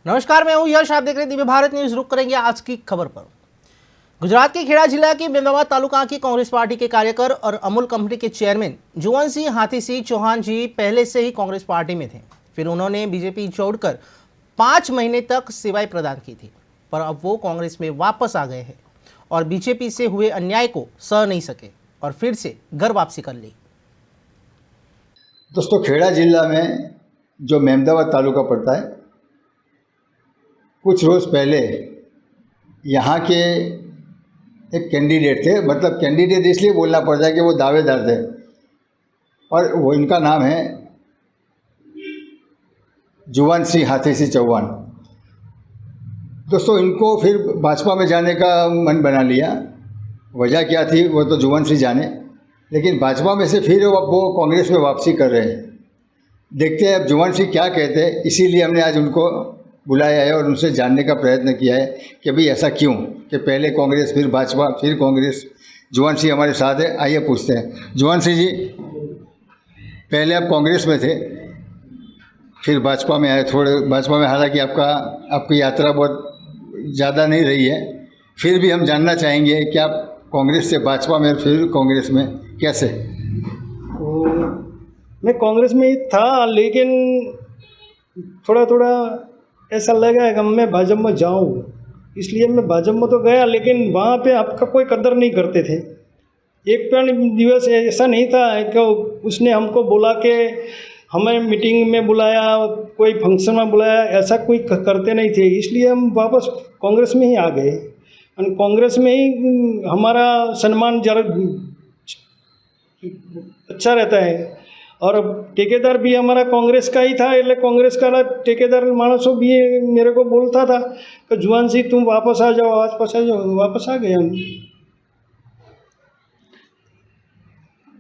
नमस्कार, मैं हूं यश। आप देख रहे हैं दिव्य भारत न्यूज। रुक करेंगे आज की खबर पर। गुजरात के खेड़ा जिला के मेमदावाद तालुका की कांग्रेस पार्टी के कार्यकर और अमूल कंपनी के चेयरमैन जुवन सिंह हाथी सिंह चौहान जी पहले से ही कांग्रेस पार्टी में थे। फिर उन्होंने बीजेपी छोड़कर 5 महीने तक सेवाएं प्रदान की थी, पर अब वो कांग्रेस में वापस आ गए हैं और बीजेपी से हुए अन्याय को सह नहीं सके और फिर से घर वापसी कर ली। दोस्तों, खेड़ा जिला में जो मेमदावाद तालुका पड़ता है, कुछ रोज़ पहले यहाँ के एक कैंडिडेट थे। मतलब कैंडिडेट इसलिए बोलना पड़ता है कि वो दावेदार थे, और वो इनका नाम है जुवन सिंह हाथी सिंह चौहान। दोस्तों, इनको फिर भाजपा में जाने का मन बना लिया। वजह क्या थी वो तो जुवन सिंह जाने, लेकिन भाजपा में से फिर वो कांग्रेस में वापसी कर रहे हैं। देखते हैं अब जुवन सिंह क्या कहते हैं। इसीलिए हमने आज उनको बुलाया है और उनसे जानने का प्रयत्न किया है कि भाई ऐसा क्यों कि पहले कांग्रेस फिर भाजपा फिर कांग्रेस। जुवन सिंह हमारे साथ है, आइए पूछते हैं। जुवन सिंह जी, पहले आप कांग्रेस में थे, फिर भाजपा में आए। थोड़े भाजपा में, हालांकि आपकी यात्रा बहुत ज़्यादा नहीं रही है, फिर भी हम जानना चाहेंगे कि आप कांग्रेस से भाजपा में फिर कांग्रेस में कैसे? मैं कांग्रेस में ही था, लेकिन थोड़ा थोड़ा ऐसा लगा है कि मैं भाजपा में जाऊँ, इसलिए मैं भाजपा में तो गया, लेकिन वहाँ पे आपका कोई कदर नहीं करते थे। एक दिवस ऐसा नहीं था कि उसने हमको बुला के हमें मीटिंग में बुलाया, कोई फंक्शन में बुलाया, ऐसा कोई करते नहीं थे। इसलिए हम वापस कांग्रेस में ही आ गए और कांग्रेस में ही हमारा सम्मान जरा अच्छा रहता है। और ठेकेदार भी हमारा कांग्रेस का ही था, इसलिए कांग्रेस का ठेकेदार मानसों भी मेरे को बोलता था कि जुवन सिंह तुम वापस आ जाओ, वापस आ गए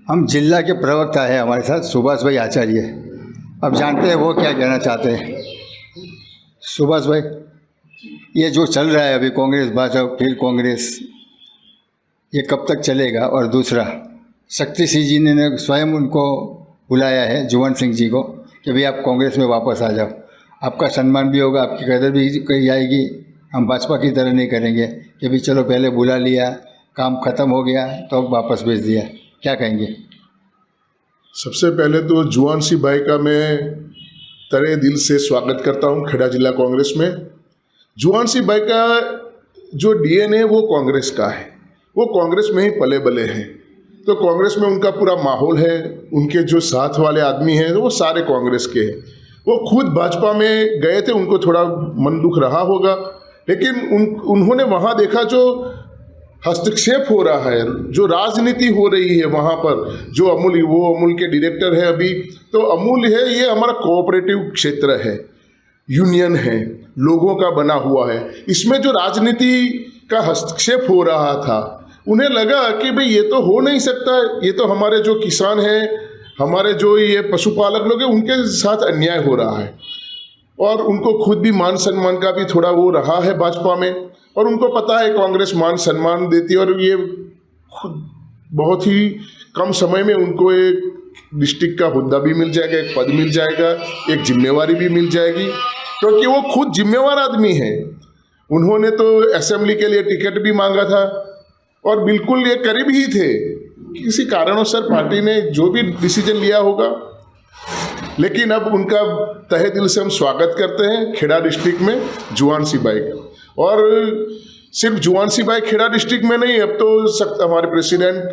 हम जिला के प्रवक्ता है हमारे साथ सुभाष भाई आचार्य। अब जानते हैं वो क्या कहना चाहते हैं। सुभाष भाई, ये जो चल रहा है अभी कांग्रेस भाजपा फिर कांग्रेस, ये कब तक चलेगा? और दूसरा, शक्ति सिंह जी ने स्वयं उनको बुलाया है, जुवन सिंह जी को, कि भाई आप कांग्रेस में वापस आ जाओ, आपका सम्मान भी होगा, आपकी कदर भी कही जाएगी। हम भाजपा की तरह नहीं करेंगे कि भाई चलो पहले बुला लिया, काम ख़त्म हो गया तो अब वापस भेज दिया। क्या कहेंगे? सबसे पहले तो जुवन सिंह भाई का मैं तहे दिल से स्वागत करता हूं खेड़ा जिला कांग्रेस में। जुवन सिंह भाई का जो डीएनए वो कांग्रेस का है, वो कांग्रेस में ही पले बले हैं, तो कांग्रेस में उनका पूरा माहौल है। उनके जो साथ वाले आदमी हैं वो सारे कांग्रेस के हैं। वो खुद भाजपा में गए थे, उनको थोड़ा मन दुख रहा होगा, लेकिन उन्होंने वहाँ देखा जो हस्तक्षेप हो रहा है, जो राजनीति हो रही है वहाँ पर, जो अमूल के डायरेक्टर है अभी, तो अमूल है ये हमारा कोऑपरेटिव क्षेत्र है, यूनियन है, लोगों का बना हुआ है। इसमें जो राजनीति का हस्तक्षेप हो रहा था, उन्हें लगा कि भाई ये तो हो नहीं सकता, ये तो हमारे जो किसान हैं, हमारे जो ये पशुपालक लोग हैं, उनके साथ अन्याय हो रहा है। और उनको खुद भी मान सम्मान का भी थोड़ा वो रहा है भाजपा में, और उनको पता है कांग्रेस मान सम्मान देती है, और ये खुद बहुत ही कम समय में उनको एक डिस्ट्रिक्ट का हुद्दा भी मिल जाएगा, एक पद मिल जाएगा, एक जिम्मेवारी भी मिल जाएगी, क्योंकि वो खुद जिम्मेवार आदमी है। उन्होंने तो असेंबली के लिए टिकट भी मांगा था और बिल्कुल ये करीब ही थे। किसी कारणवश पार्टी ने जो भी डिसीजन लिया होगा, लेकिन अब उनका तहे दिल से हम स्वागत करते हैं खेड़ा डिस्ट्रिक्ट में जुवन सिंह भाई का। और सिर्फ जुवन सिंह भाई खेड़ा डिस्ट्रिक्ट में नहीं, अब तो हमारे प्रेसिडेंट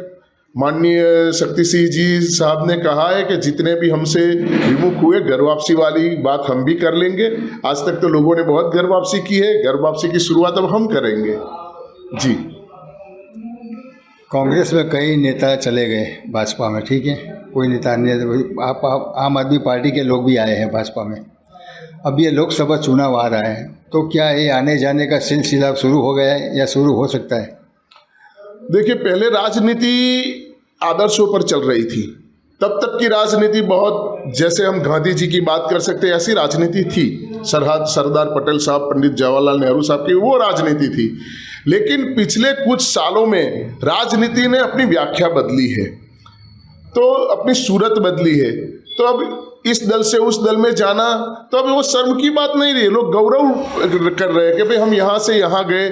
माननीय शक्ति सिंह जी साहब ने कहा है कि जितने भी हमसे विमुख हुए, घर वापसी वाली बात हम भी कर लेंगे। आज तक तो लोगों ने बहुत घर वापसी की है, घर वापसी की शुरुआत अब हम करेंगे जी। कांग्रेस में कई नेता चले गए भाजपा में, ठीक है, कोई नेता नहीं, आप आम आदमी पार्टी के लोग भी आए हैं भाजपा में। अब ये लोकसभा चुनाव आ रहा है, तो क्या ये आने जाने का सिलसिला शुरू हो गया है या शुरू हो सकता है? देखिए, पहले राजनीति आदर्शों पर चल रही थी, तब तक की राजनीति बहुत, जैसे हम गांधी जी की बात कर सकते हैं, ऐसी राजनीति थी। सरदार पटेल साहब, पंडित जवाहरलाल नेहरू साहब की वो राजनीति थी। लेकिन पिछले कुछ सालों में राजनीति ने अपनी व्याख्या बदली है, तो अपनी सूरत बदली है। तो अब इस दल से उस दल में जाना, तो अभी वो शर्म की बात नहीं रही, लोग गौरव कर रहे हैं कि भाई हम यहाँ से यहाँ गए।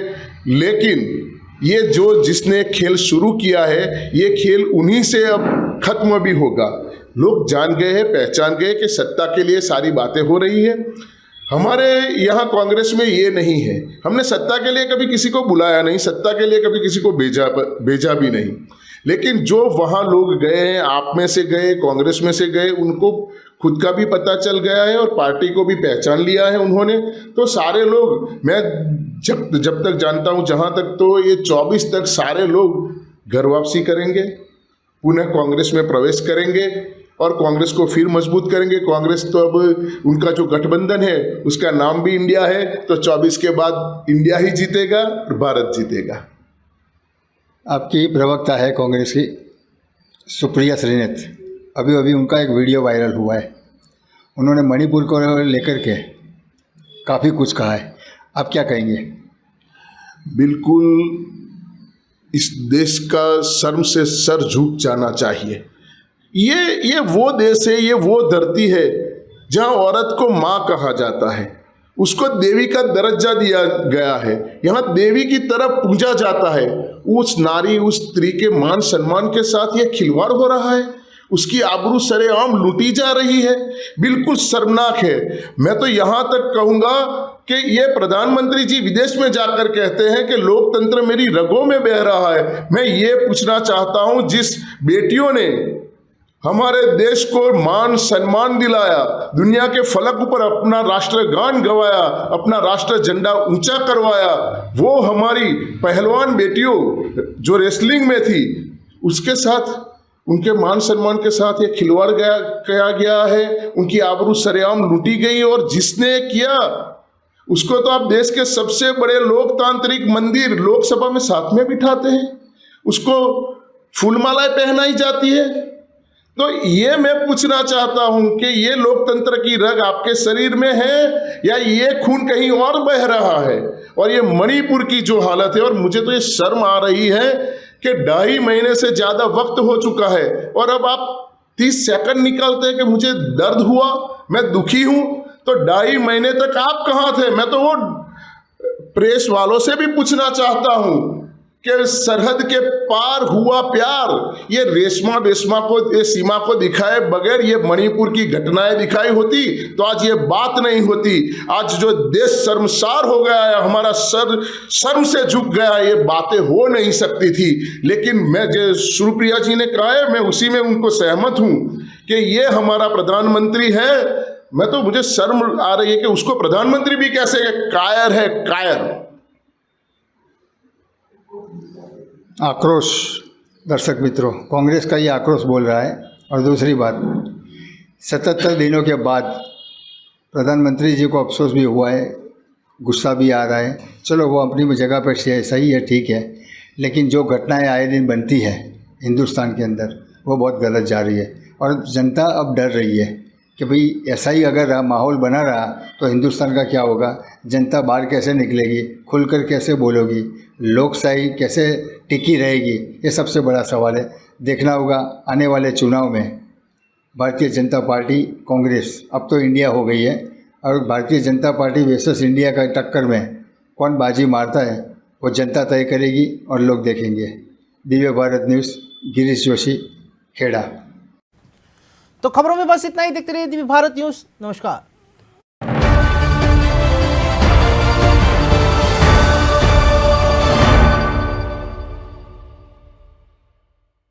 लेकिन ये जो जिसने खेल शुरू किया है, ये खेल उन्हीं से अब खत्म भी होगा। लोग जान गए हैं, पहचान गए कि सत्ता के लिए सारी बातें हो रही है। हमारे यहाँ कांग्रेस में ये नहीं है, हमने सत्ता के लिए कभी किसी को बुलाया नहीं, सत्ता के लिए कभी किसी को भेजा भी नहीं। लेकिन जो वहाँ लोग गए हैं, आप में से गए, कांग्रेस में से गए, उनको खुद का भी पता चल गया है और पार्टी को भी पहचान लिया है उन्होंने। तो सारे लोग, मैं जब तक जानता हूँ, जहाँ तक, तो ये 24 तक सारे लोग घर वापसी करेंगे, पुनः कांग्रेस में प्रवेश करेंगे और कांग्रेस को फिर मजबूत करेंगे। कांग्रेस तो अब उनका जो गठबंधन है उसका नाम भी इंडिया है, तो 24 के बाद इंडिया ही जीतेगा और भारत जीतेगा। आपकी प्रवक्ता है कांग्रेस की सुप्रिया श्रीनाथ, अभी अभी उनका एक वीडियो वायरल हुआ है। उन्होंने मणिपुर को लेकर के काफ़ी कुछ कहा है, आप क्या कहेंगे? बिल्कुल इस देश का शर्म से सर झुक जाना चाहिए। ये वो देश है, ये वो धरती है जहाँ औरत को माँ कहा जाता है, उसको देवी का दर्जा दिया गया है, यहाँ देवी की तरफ पूजा जाता है। उस नारी, उस स्त्री के मान सम्मान के साथ ये खिलवाड़ हो रहा है, उसकी आबरू सरेआम लूटी जा रही है, बिल्कुल शर्मनाक है। मैं तो यहाँ तक कहूँगा कि ये प्रधानमंत्री जी विदेश में जाकर कहते हैं कि लोकतंत्र मेरी रगों में बह रहा है। मैं ये पूछना चाहता हूँ, जिस बेटियों ने हमारे देश को मान सम्मान दिलाया, दुनिया के फलक पर अपना राष्ट्रगान गवाया, अपना राष्ट्र झंडा ऊंचा करवाया, वो हमारी पहलवान बेटियों जो रेसलिंग में थी, उसके साथ, उनके मान सम्मान के साथ ये खिलवाड़ किया गया है, उनकी आबरू सरेआम लूटी गई। और जिसने किया उसको तो आप देश के सबसे बड़े लोकतांत्रिक मंदिर लोकसभा में साथ में बिठाते हैं, उसको फूलमालाएं पहनाई जाती है। तो ये मैं पूछना चाहता हूं कि ये लोकतंत्र की रग आपके शरीर में है या ये खून कहीं और बह रहा है? और ये मणिपुर की जो हालत है, और मुझे तो ये शर्म आ रही है कि 2.5 महीने से ज़्यादा वक्त हो चुका है और अब आप 30 सेकंड निकालते हैं कि मुझे दर्द हुआ, मैं दुखी हूं। तो 2.5 महीने तक आप कहाँ थे? मैं तो वो प्रेस वालों से भी पूछना चाहता हूं कि सरहद के पार हुआ प्यार, ये रेशमा को, ये सीमा को दिखाए बगैर ये मणिपुर की घटनाएं दिखाई होती तो आज ये बात नहीं होती। आज जो देश शर्मसार हो गया है, हमारा सर शर्म से झुक गया है, ये बातें हो नहीं सकती थी। लेकिन मैं जो सुप्रिया जी ने कहा है, मैं उसी में उनको सहमत हूं कि ये हमारा प्रधानमंत्री है। मैं तो, मुझे शर्म आ रही है कि उसको प्रधानमंत्री भी कैसे, कायर है, कायर। आक्रोश, दर्शक मित्रों, कांग्रेस का ये आक्रोश बोल रहा है। और दूसरी बात, 77 दिनों के बाद प्रधानमंत्री जी को अफसोस भी हुआ है, गुस्सा भी आ रहा है। चलो वो अपनी जगह पर सही है, ठीक है, लेकिन जो घटनाएं आए दिन बनती है हिंदुस्तान के अंदर, वो बहुत गलत जा रही है। और जनता अब डर रही है कि भाई ऐसा ही अगर माहौल बना रहा तो हिंदुस्तान का क्या होगा, जनता बाहर कैसे निकलेगी, खुलकर कैसे बोलेगी, लोकशाही कैसे टिकी रहेगी, ये सबसे बड़ा सवाल है। देखना होगा आने वाले चुनाव में भारतीय जनता पार्टी, कांग्रेस अब तो इंडिया हो गई है, और Bharatiya Janata party versus India का टक्कर में कौन बाजी मारता है वो जनता तय करेगी और लोग देखेंगे। दिव्य भारत न्यूज़, गिरीश जोशी, खेड़ा। तो खबरों में बस इतना ही। देखते रहिए दिव्य भारत न्यूज़। नमस्कार।